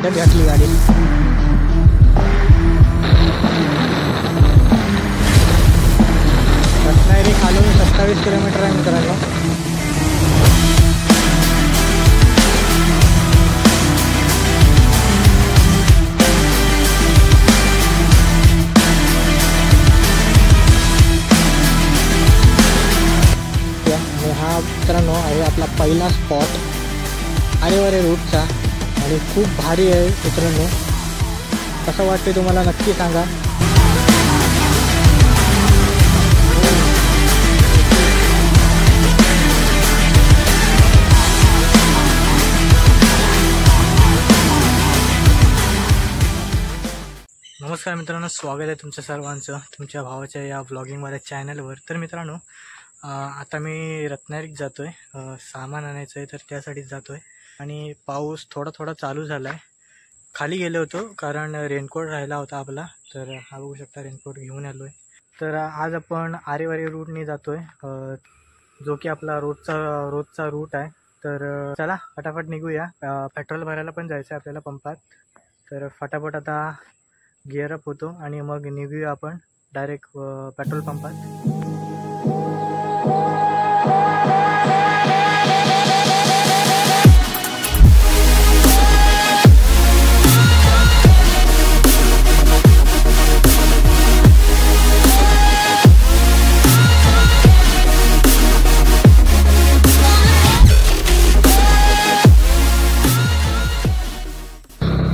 खड्ड्यात घातली गाडी। रत्नागिरी खालून 27 किलोमीटर आहे मित्रांनो। हा मित्रांनो आहे आपला पहिला स्पॉट आरेवारे रूटचा आणि खूप भारी आहे मित्रांनो। कसं वाटते तुम्हाला नक्की सांगा। नमस्कार मित्रांनो, स्वागत आहे तुमच्या सर्वांचं तुमच्या भावाच्या या व्लॉगिंगवाल्या चॅनलवर। तर मित्रांनो आता मी रत्नागिरीत जातो आहे, सामान आणायचं आहे तर त्यासाठीच जातो आहे। आणि पाऊस थोडा थोडा चालू झाला आहे। खाली गेलो होतो कारण रेनकोट राहिला होता आपला, तर हा बघू शकता रेनकोट घेऊन आलो आहे। तर आज आपण आरेवारी रूटने जातो आहे, जो की आपला रोजचा रूट आहे। तर चला फटाफट निघूया। पेट्रोल भरायला पण जायचं आहे आपल्याला पंपात, तर फटाफट आता गिअरअप होतो आणि मग निघूया आपण डायरेक्ट पेट्रोल पंपात।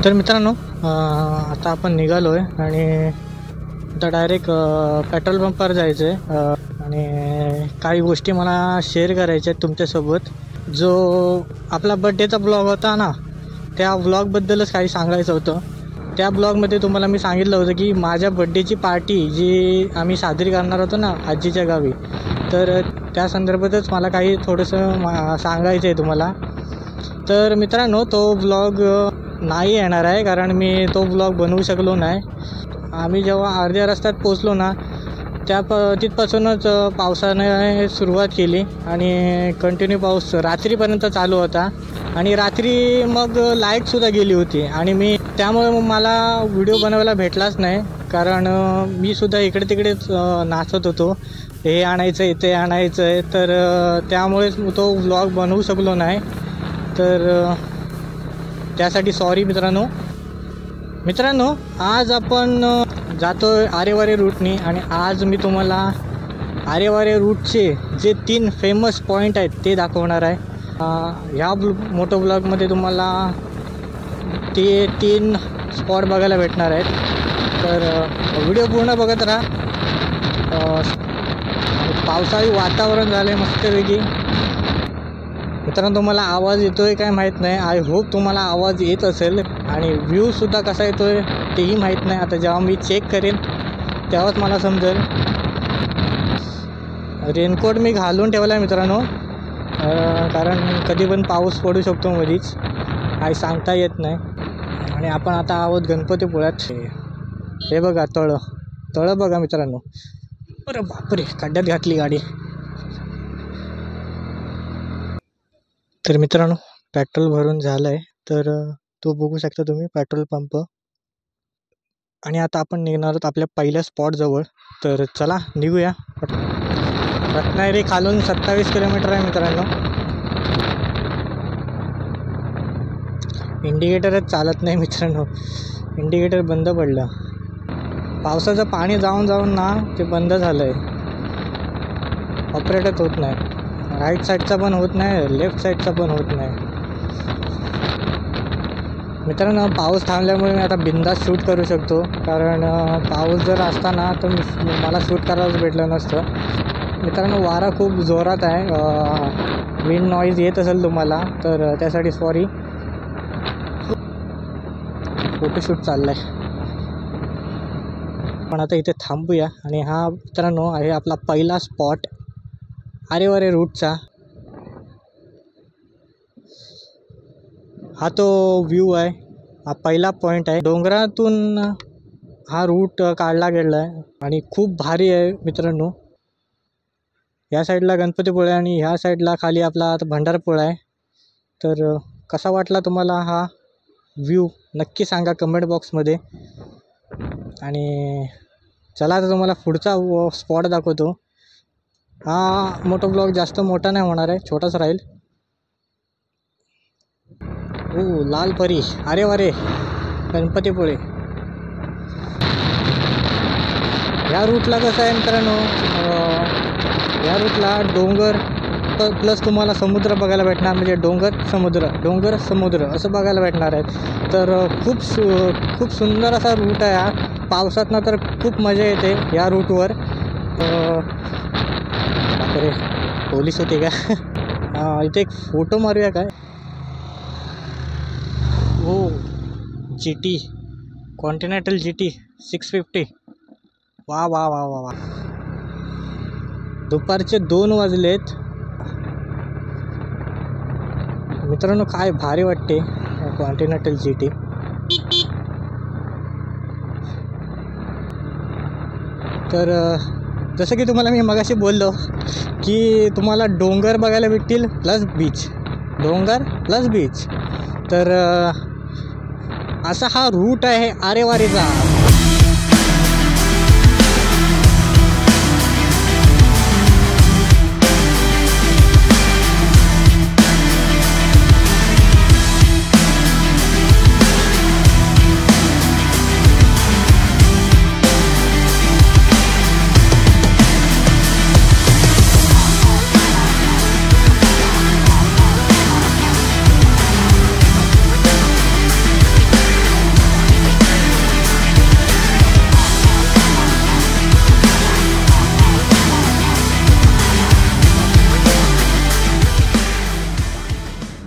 तर मित्रांनो आता आपण निघालो आहे आणि आता डायरेक्ट पेट्रोल पंपावर जायचं आहे। आणि काही गोष्टी मला शेअर करायच्या आहेत तुमच्यासोबत। जो आपला बड्डेचा ब्लॉग होता ना, त्या ब्लॉगबद्दलच काही सांगायचं होतं। त्या ब्लॉगमध्ये तुम्हाला मी सांगितलं होतं की माझ्या बड्डेची पार्टी जी आम्ही साजरी करणार होतो ना आजीच्या गावी, तर त्या संदर्भातच मला काही थोडंसं सांगायचं आहे तुम्हाला। तर मित्रांनो तो ब्लॉग नाही येणार आहे कारण मी तो ब्लॉग बनवू शकलो नाही। आम्ही जेव्हा अर्ध्या रस्त्यात पोचलो ना तिथपासूनच पावसाने सुरुवात केली आणि कंटिन्यू पाऊस रात्रीपर्यंत चालू होता आणि रात्री मग लाईटसुद्धा गेली होती आणि त्यामुळे मग मला व्हिडिओ बनवायला भेटलाच नाही कारण मी सुद्धा इकडे तिकडेच नाचत होतो, हे आणायचं आहे ते आणायचं आहे, तर त्यामुळेच तो व्लॉग बनवू शकलो नाही। तर त्यासाठी सॉरी मित्रांनो आज आपण जातो आहे आरेवारे रूटनी आणि आज मी तुम्हाला आरेवारे रूटचे जे 3 फेमस पॉईंट आहेत ते दाखवणार आहे। ह्या मोठो ब्लॉगमध्ये तुम्हाला ते 3 स्पॉट बघायला भेटणार आहेत, तर व्हिडिओ पूर्ण बघत राहा। पावसाळी वातावरण झालं आहे मस्तपैकी। मित्रांनो तुम्हाला आवाज येतोय काय माहीत नाही, आय होप तुम्हाला आवाज येत असेल आणि व्ह्यूसुद्धा कसा येतोय तेही माहीत नाही। आता जेव्हा मी चेक करेन तेव्हाच मला समजेल। रेनकोट मी घालून ठेवला आहे मित्रांनो, कारण कधी पण पाऊस पडू शकतो मधीच, काही सांगता येत नाही। आणि आपण आता आहोत गणपतीपुळ्यात। हे बघा तळं बघा मित्रांनो। अरे बापरे, खड्ड्यात घातली गाडी। तर मित्रांनो पेट्रोल भरून झालं आहे, तर तो बघू शकता तुम्ही पेट्रोल पंप। आणि आता आपण निघणार आहोत आपल्या पहिल्या स्पॉटजवळ, तर चला निघूया। रत्नागिरी खालून 27 किलोमीटर आहे मित्रांनो। इंडिकेटरच चालत नाही मित्रांनो, इंडिकेटर बंद पडलं। पावसाचं पाणी जाऊन ना ते बंद झालं आहे, ऑपरेटच होत नाही। राईट साईडचा पण होत नाही, लेफ्ट साईडचा पण होत नाही। मित्रांनो पाऊस थांबल्यामुळे मी आता बिंदास शूट करू शकतो, कारण पाऊस जर असताना तर मला शूट करायलाच भेटलं नसतं। मित्रांनो वारा खूप जोरात आहे, विंड नॉईज येत असेल तुम्हाला तर त्यासाठी सॉरी। फोटोशूट चालला आहे, पण आता इथे थांबूया। आणि हा मित्रांनो आहे आपला पहिला स्पॉट आरेवारे रूटचा। हा तो व्ह्यू आहे, हा पहिला पॉईंट आहे। डोंगरातून हा रूट काढला गेला आहे आणि खूप भारी आहे मित्रांनो। या साईडला गणपतीपुळा आणि ह्या साईडला खाली आपला भंडारपुळा आहे। तर कसा वाटला तुम्हाला हा व्ह्यू नक्की सांगा कमेंट बॉक्समध्ये. आणि चला आता तुम्हाला पुढचा स्पॉट दाखवतो. हा मोठा ब्लॉग जास्त मोठा नाही होणार आहे, छोटाच राहील. ओ लाल परी, अरे वारे, गणपतीपुळे. या रूटला कसं आहे मित्रांनो, या रूटला डोंगर प्लस तुम्हाला समुद्र बघायला भेटणार. म्हणजे डोंगर समुद्र असं बघायला भेटणार आहे. तर खूप सुंदर असा रूट आहे हा. पावसातनं तर खूप मजा येते या रूटवर. बापरे, पोलीस होते का? इथे एक फोटो मारूया काय? हो, GT कॉन्टिनेंटल GT 650. वा वा वा वा वा. दुपारचे 2 वाजलेत मित्रांनो. काय भारी वाटते कॉन्टिनेंटल GT. तर जसं की तुम्हाला मी मगाशी बोललो की तुम्हाला डोंगर बघायला भेटतील प्लस बीच, डोंगर प्लस बीच. तर असा हा रूट आहे आरेवारीचा.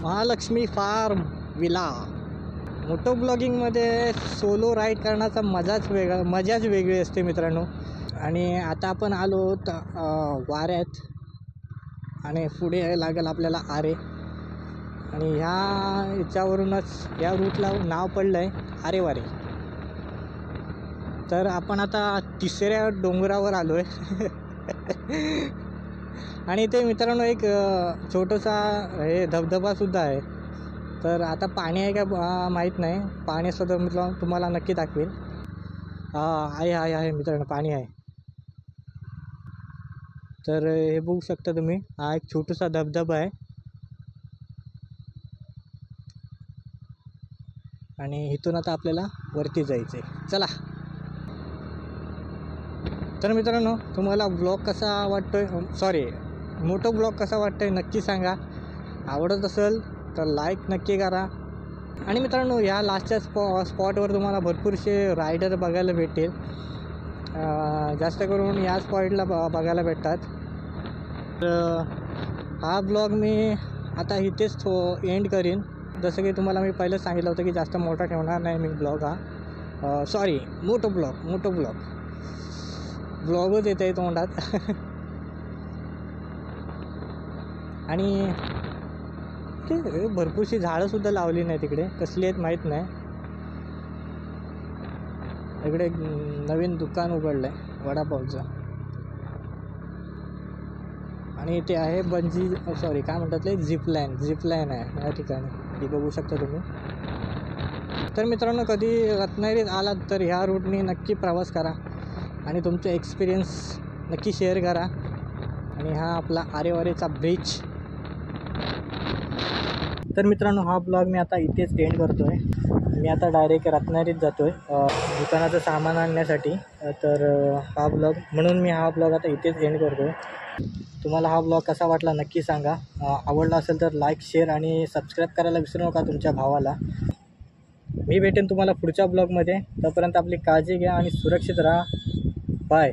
Mahalakshmi farm villa. मोटो ब्लॉगिंगमध्ये सोलो राईड करण्याचा मजाच वेगळी असते मित्रांनो. आणि आता आपण आलो वाऱ्यात आणि पुढे लागेल आपल्याला आरे. आणि याच्यावरूनच या रूटला नाव पडलं आहे आरेवारे. तर आपण आता 3ऱ्या डोंगरावर आलो आहे. आणि ते मित्रांनो एक छोटासा हे धबधबासुद्धा आहे. तर आता पाणी आहे का माहीत नाही. पाणी असलं तर मित्रांनो तुम्हाला नक्की दाखवेल. आहे मित्रांनो, पाणी आहे. तर हे बघू शकता तुम्ही, हा एक छोटासा धबधबा आहे. आणि इथून आता आपल्याला वरती जायचं आहे. चला. तर मित्रांनो तुम्हाला ब्लॉग कसा वाटतोय, मोटो ब्लॉग कसा वाटतोय नक्की सांगा. आवडत असेल तर लाईक नक्की करा. आणि मित्रांनो या लास्टच्या स्पॉटवर तुम्हाला भरपूरसे रायडर बघायला भेटेल. जास्त करून या स्पॉटला बघायला भेटतात. तर हा ब्लॉग मी आता इथेच एंड करीन. जसं की तुम्हाला मी पहिलं सांगितलं होतं की जास्त मोठा ठेवणार नाही मी ब्लॉग हा. मोटो ब्लॉगच येत आहे तोंडात. आणि ते भरपूरशी झाडंसुद्धा लावली नाही तिकडे, कसली आहेत माहीत नाही. इकडे नवीन दुकान उघडलं आहे वडापावचं. आणि ते आहे काय म्हणतात ते, झिपलाईन आहे या ठिकाणी. ही बघू शकता तुम्ही. तर मित्रांनो कधी रत्नागिरीत आलात तर ह्या रूटने नक्की प्रवास करा आणि तुमचे एक्सपिरियन्स नक्की शेअर करा. आणि हा आपला आरेवारेचा ब्रिज. तर मित्रांनो हा ब्लॉग मी आता इथेच एंड करतो आहे. मी आता डायरेक्ट रत्नागिरीत जातो आहे दुकानाचं सामान आणण्यासाठी. तर म्हणून मी हा ब्लॉग आता इथेच एंड करतो आहे. तुम्हाला हा ब्लॉग कसा वाटला नक्की सांगा. आवडला असेल तर लाईक, शेअर आणि सबस्क्राईब करायला विसरू नका तुमच्या भावाला. मी भेटेन तुम्हाला पुढच्या ब्लॉगमध्ये. तोपर्यंत आपली काळजी घ्या आणि सुरक्षित राहा. बाय.